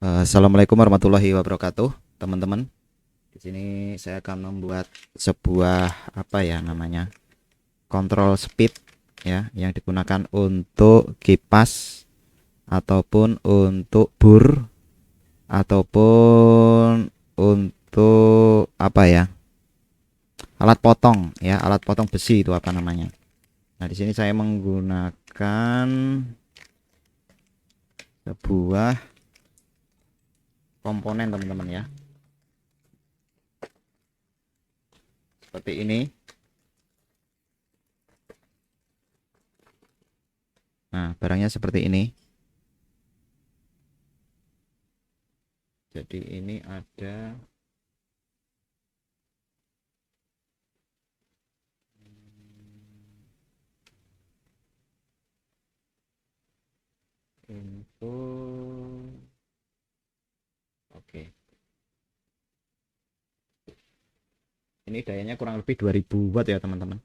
Assalamualaikum warahmatullahi wabarakatuh, teman-teman. Di sini saya akan membuat sebuah apa ya namanya kontrol speed ya yang digunakan untuk kipas ataupun untuk bur ataupun untuk apa ya alat potong ya alat potong besi itu apa namanya. Nah di sini saya menggunakan sebuah komponen teman-teman ya seperti ini. Nah barangnya seperti ini. Jadi ini ada info. Oke. Ini dayanya kurang lebih 2000 watt ya, teman-teman.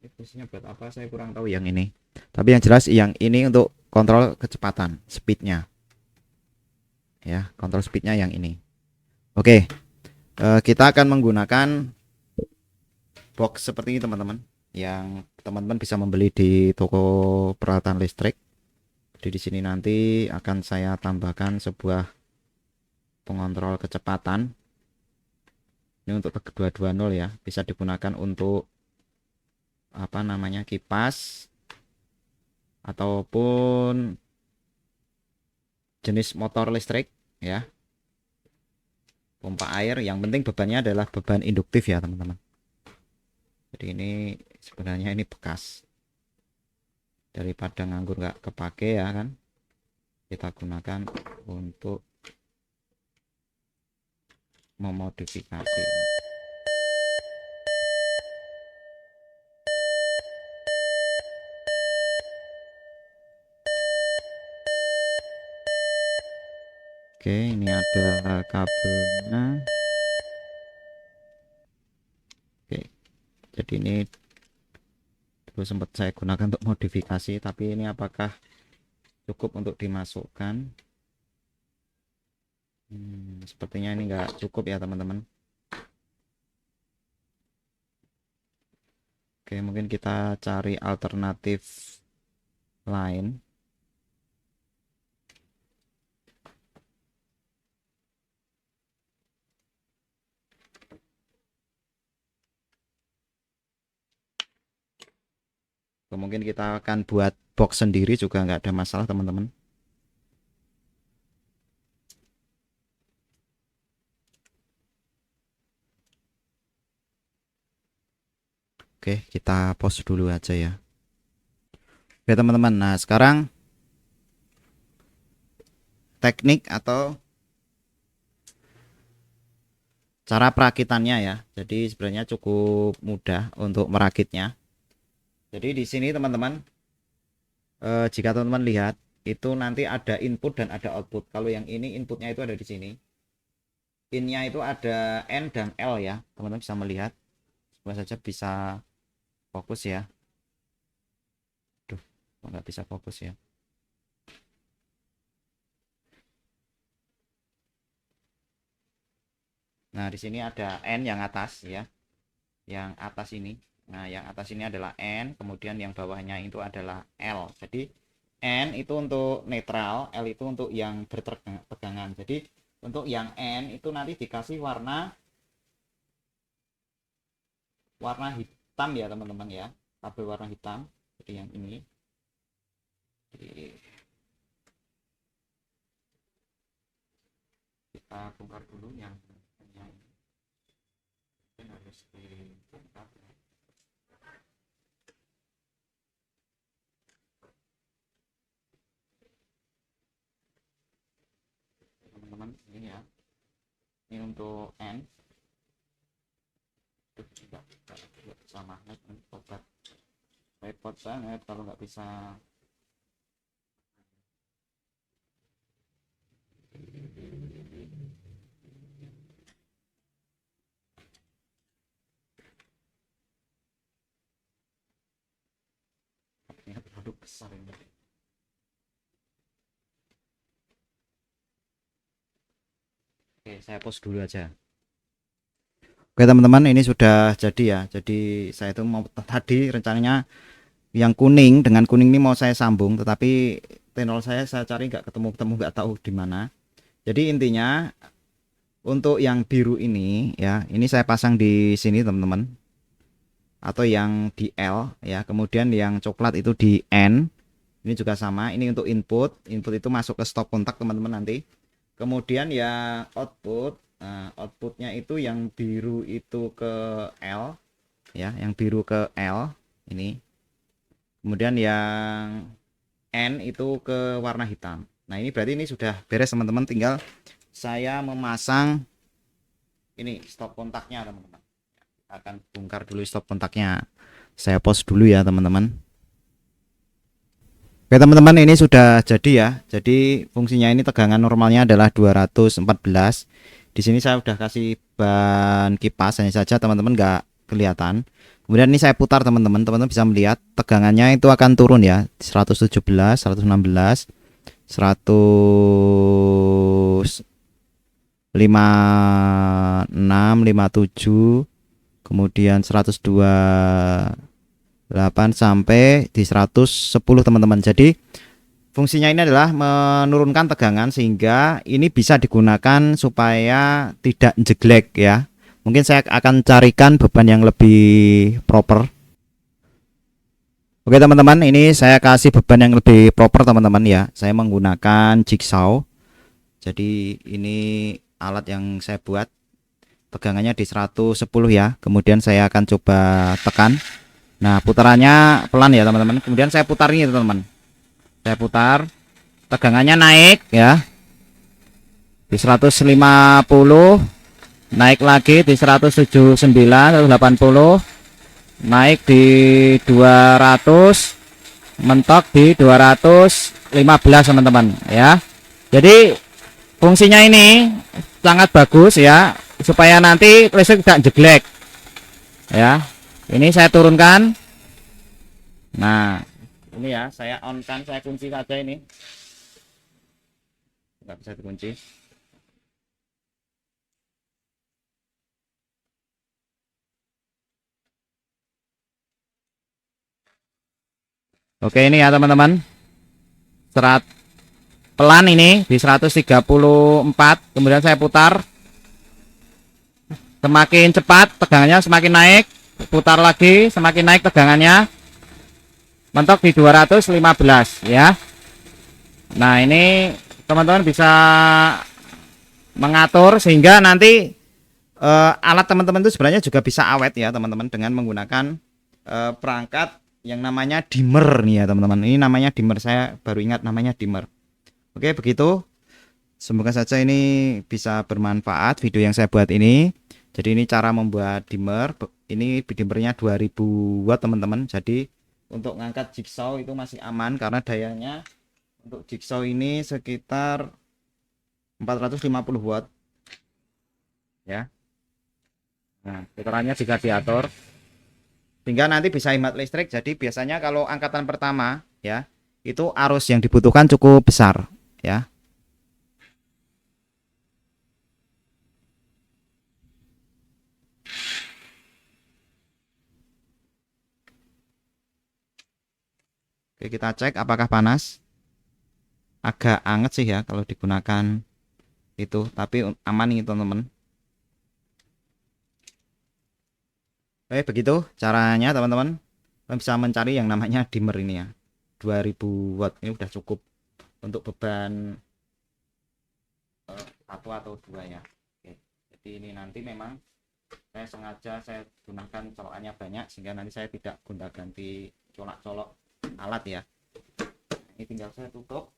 Ini fungsinya buat apa saya kurang tahu yang ini. Tapi yang jelas yang ini untuk kontrol kecepatan, speednya. Ya, kontrol speednya yang ini. Oke, kita akan menggunakan box seperti ini, teman-teman. Yang teman-teman bisa membeli di toko peralatan listrik. Jadi di sini nanti akan saya tambahkan sebuah pengontrol kecepatan. Ini untuk 220 ya, bisa digunakan untuk apa namanya kipas ataupun jenis motor listrik ya, pompa air. Yang penting bebannya adalah beban induktif ya teman-teman. Jadi ini sebenarnya ini bekas, daripada nganggur nggak kepake ya kan, kita gunakan untuk memodifikasi. Oke, ini ada kabelnya. Oke, jadi ini dulu sempat saya gunakan untuk modifikasi, tapi ini apakah cukup untuk dimasukkan? Sepertinya ini nggak cukup ya teman-teman. Oke, mungkin kita cari alternatif lain. Mungkin kita akan buat box sendiri juga nggak ada masalah teman-teman. Oke, kita pause dulu aja ya. Oke teman-teman, nah sekarang teknik atau cara perakitannya ya. Jadi sebenarnya cukup mudah untuk merakitnya. Jadi di sini teman-teman, jika teman-teman lihat itu nanti ada input dan ada output. Kalau yang ini inputnya itu ada di sini. Innya itu ada N dan L ya. Teman-teman bisa melihat. Semoga saja bisa fokus ya. Duh, nggak bisa fokus ya. Nah, di sini ada N yang atas ya. Yang atas ini. Nah, yang atas ini adalah N, kemudian yang bawahnya itu adalah L. Jadi N itu untuk netral, L itu untuk yang bertegangan. Jadi untuk yang N itu nanti dikasih warna warna hitam ya teman-teman ya. Kabel warna hitam. Jadi yang ini. Jadi kita bongkar dulu yang ini harus dibongkar. Teman-teman ini ya. Ini untuk N. Itu juga bisa magnet obat repot banget kalau nggak bisa. Waduh, besar ini. Oke, saya pause dulu aja. Oke teman-teman, ini sudah jadi ya. Jadi saya itu mau tadi rencananya yang kuning dengan kuning ini mau saya sambung, tetapi tenol saya cari nggak ketemu nggak tahu di mana. Jadi intinya untuk yang biru ini ya, ini saya pasang di sini teman-teman, atau yang di L ya. Kemudian yang coklat itu di N. Ini juga sama. Ini untuk input itu masuk ke stop kontak teman-teman nanti. Kemudian ya output. Nah, outputnya itu yang biru itu ke L ya, yang biru ke L ini. Kemudian yang N itu ke warna hitam. Nah ini berarti ini sudah beres teman-teman, tinggal saya memasang ini stop kontaknya teman-teman. Akan bongkar dulu stop kontaknya, saya pause dulu ya teman-teman. Oke teman-teman, ini sudah jadi ya. Jadi fungsinya ini tegangan normalnya adalah 214. Di sini saya udah kasih ban kipas, hanya saja teman-teman nggak kelihatan. Kemudian ini saya putar teman-teman, teman-teman bisa melihat tegangannya itu akan turun ya, 117, 116, 156, 57, kemudian 128 sampai di 110 teman-teman. Jadi fungsinya ini adalah menurunkan tegangan sehingga ini bisa digunakan supaya tidak jeglek ya. Mungkin saya akan carikan beban yang lebih proper. Oke teman-teman, ini saya kasih beban yang lebih proper teman-teman ya. Saya menggunakan jigsaw. Jadi ini alat yang saya buat, tegangannya di 110 ya. Kemudian saya akan coba tekan. Nah putarannya pelan ya teman-teman. Kemudian saya putar ini teman-teman. Saya putar, tegangannya naik ya di 150, naik lagi di 179, 180, naik di 200, mentok di 215 teman-teman ya. Jadi fungsinya ini sangat bagus ya, supaya nanti listrik tidak jeglek ya. Ini saya turunkan. Nah ini ya, saya on kan, saya kunci saja, ini nggak bisa dikunci. Oke ini ya teman-teman, serat pelan ini di 134. Kemudian saya putar, semakin cepat tegangannya semakin naik, putar lagi semakin naik tegangannya, mentok di 215 ya. Nah ini teman-teman bisa mengatur sehingga nanti alat teman-teman itu sebenarnya juga bisa awet ya teman-teman, dengan menggunakan perangkat yang namanya dimmer nih ya teman-teman. Ini namanya dimmer, saya baru ingat namanya dimmer. Oke begitu, semoga saja ini bisa bermanfaat video yang saya buat ini. Jadi ini cara membuat dimmer. Ini dimmernya 2000 watt teman-teman. Jadi untuk ngangkat jigsaw itu masih aman karena dayanya untuk jigsaw ini sekitar 450 watt ya. Nah putarannya juga diatur sehingga nanti bisa hemat listrik. Jadi biasanya kalau angkatan pertama ya, itu arus yang dibutuhkan cukup besar ya. Oke kita cek apakah panas. Agak anget sih ya kalau digunakan itu, tapi aman nih teman-teman. Oke begitu caranya teman-teman. Kalian bisa mencari yang namanya dimmer ini ya, 2000 watt ini udah cukup untuk beban satu atau dua ya. Oke, jadi ini nanti memang saya sengaja saya gunakan colokannya banyak sehingga nanti saya tidak gonta ganti colok-colok alat ya. Ini tinggal saya tutup.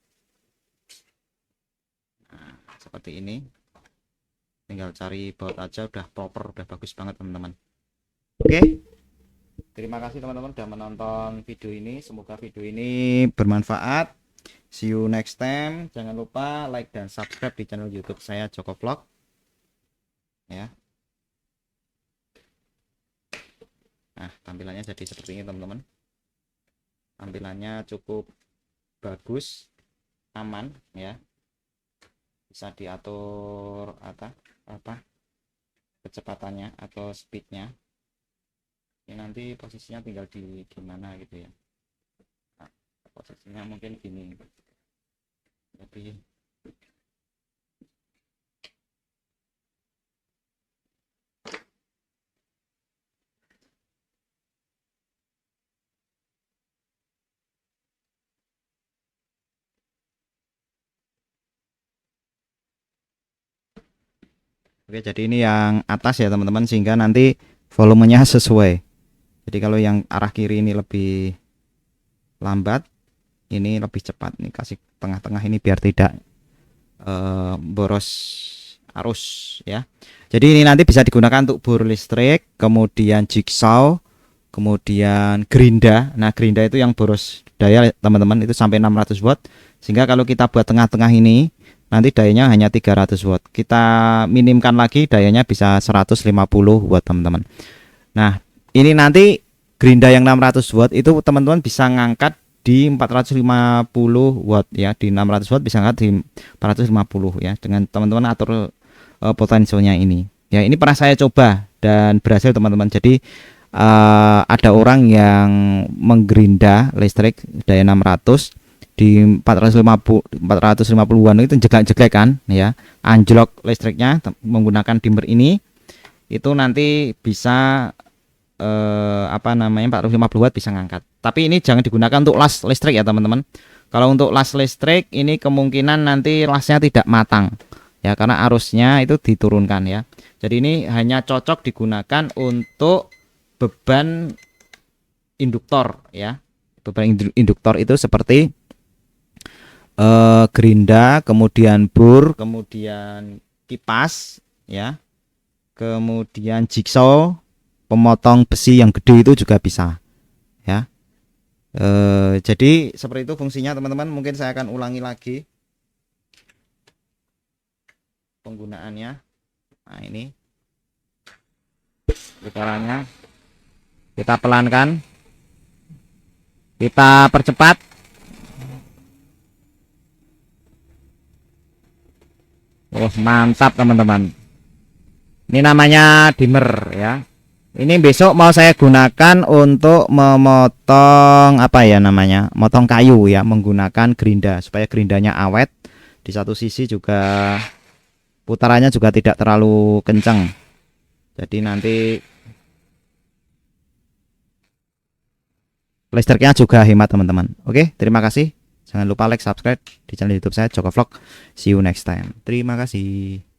Nah seperti ini, tinggal cari baut aja udah proper, udah bagus banget teman-teman. Oke, terima kasih teman-teman sudah menonton video ini. Semoga video ini bermanfaat. See you next time. Jangan lupa like dan subscribe di channel YouTube saya, Joko Vlog ya. Nah tampilannya jadi seperti ini teman-teman. tampilannya cukup bagus, aman ya, bisa diatur apa kecepatannya atau speednya. Ini nanti posisinya tinggal di gimana gitu ya. Nah, posisinya mungkin gini, jadi oke, jadi ini yang atas ya teman-teman, sehingga nanti volumenya sesuai. Jadi kalau yang arah kiri ini lebih lambat, ini lebih cepat. Nih kasih tengah-tengah ini biar tidak boros arus ya. Jadi ini nanti bisa digunakan untuk bor listrik, kemudian jigsaw, kemudian gerinda. Nah, gerinda itu yang boros daya teman-teman, itu sampai 600 watt. Sehingga kalau kita buat tengah-tengah ini nanti dayanya hanya 300 watt. Kita minimkan lagi, dayanya bisa 150 watt teman-teman. Nah, ini nanti gerinda yang 600 watt itu teman-teman bisa ngangkat di 450 watt ya, di 600 watt bisa ngangkat di 450 ya, dengan teman-teman atur potensialnya ini. Ya, ini pernah saya coba dan berhasil teman-teman. Jadi ada orang yang menggerinda listrik daya 600 di 450-an itu jeglek-jeglek kan ya, anjlok listriknya menggunakan dimmer ini, itu nanti bisa 450 watt bisa ngangkat. Tapi ini jangan digunakan untuk las listrik ya teman-teman. Kalau untuk las listrik ini kemungkinan nanti lasnya tidak matang ya, karena arusnya itu diturunkan ya. Jadi ini hanya cocok digunakan untuk beban induktor ya. Beban induktor itu seperti gerinda, kemudian bor, kemudian kipas ya, kemudian jigsaw, pemotong besi yang gede itu juga bisa ya. Jadi seperti itu fungsinya teman-teman. Mungkin saya akan ulangi lagi penggunaannya. Nah, ini putarannya, kita pelankan, kita percepat. Mantap teman-teman. Ini namanya dimmer ya. Ini besok mau saya gunakan untuk memotong apa ya namanya, motong kayu ya, menggunakan gerinda supaya gerindanya awet. Di satu sisi juga putarannya juga tidak terlalu kencang. Jadi nanti listriknya juga hemat teman-teman. Oke, terima kasih. Jangan lupa like, subscribe di channel YouTube saya Joko Vlog. See you next time. Terima kasih.